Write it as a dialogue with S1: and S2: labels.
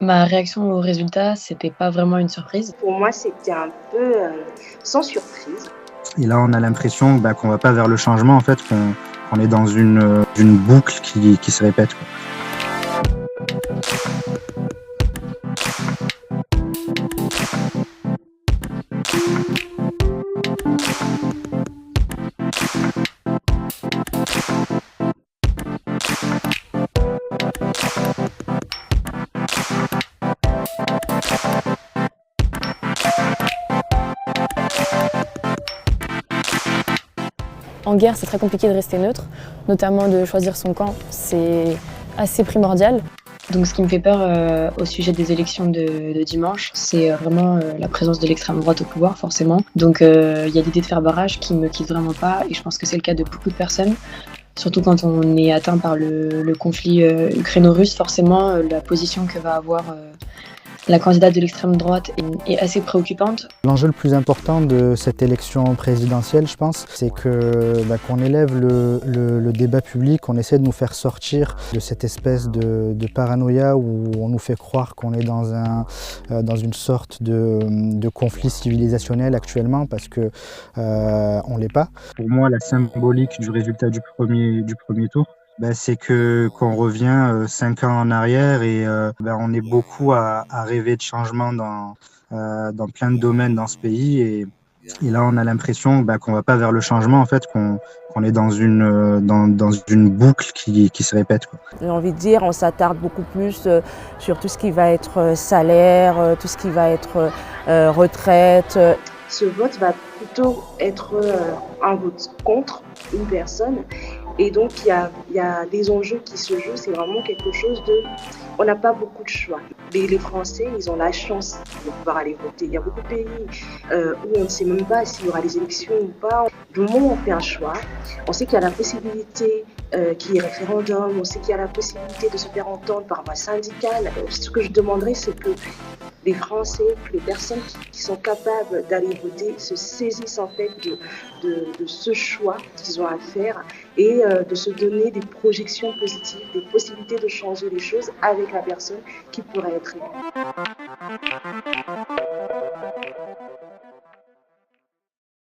S1: Ma réaction au résultat, c'était pas vraiment une surprise.
S2: Pour moi, c'était un peu, sans surprise.
S3: Et là, on a l'impression qu'on va pas vers le changement, en fait, qu'on est dans une boucle qui se répète, quoi.
S4: En guerre, c'est très compliqué de rester neutre, notamment de choisir son camp, c'est assez primordial.
S1: Donc ce qui me fait peur au sujet des élections de dimanche, c'est vraiment la présence de l'extrême droite au pouvoir, forcément. Donc il y a l'idée de faire barrage qui me quitte vraiment pas, et je pense que c'est le cas de beaucoup de personnes. Surtout quand on est atteint par le conflit ukraino-russe, forcément la position que va avoir la candidate de l'extrême droite est assez préoccupante.
S5: L'enjeu le plus important de cette élection présidentielle, je pense, c'est qu'on élève le débat public, on essaie de nous faire sortir de cette espèce de paranoïa où on nous fait croire qu'on est dans une sorte de conflit civilisationnel actuellement, parce que on l'est pas.
S3: Pour moi, la symbolique du résultat du premier tour, c'est qu'on revient 5 ans en arrière et on est beaucoup à rêver de changement dans plein de domaines dans ce pays. Et là, on a l'impression qu'on va pas vers le changement, en fait, qu'on est dans une boucle qui se répète, quoi.
S6: J'ai envie de dire, on s'attarde beaucoup plus sur tout ce qui va être salaire, tout ce qui va être retraite.
S2: Ce vote va plutôt être un vote contre une personne. Et donc, il y a des enjeux qui se jouent. C'est vraiment quelque chose de... On n'a pas beaucoup de choix. Les Français, ils ont la chance de pouvoir aller voter. Il y a beaucoup de pays où on ne sait même pas s'il y aura des élections ou pas. Du moment où on fait un choix, on sait qu'il y a la possibilité qu'il y ait référendum, on sait qu'il y a la possibilité de se faire entendre par voie syndicale. Ce que je demanderais, c'est que les Français, que les personnes qui sont capables d'aller voter se saisissent en fait de ce choix qu'ils ont à faire et de se donner des projections positives, des possibilités de changer les choses avec la personne qui pourrait être élue.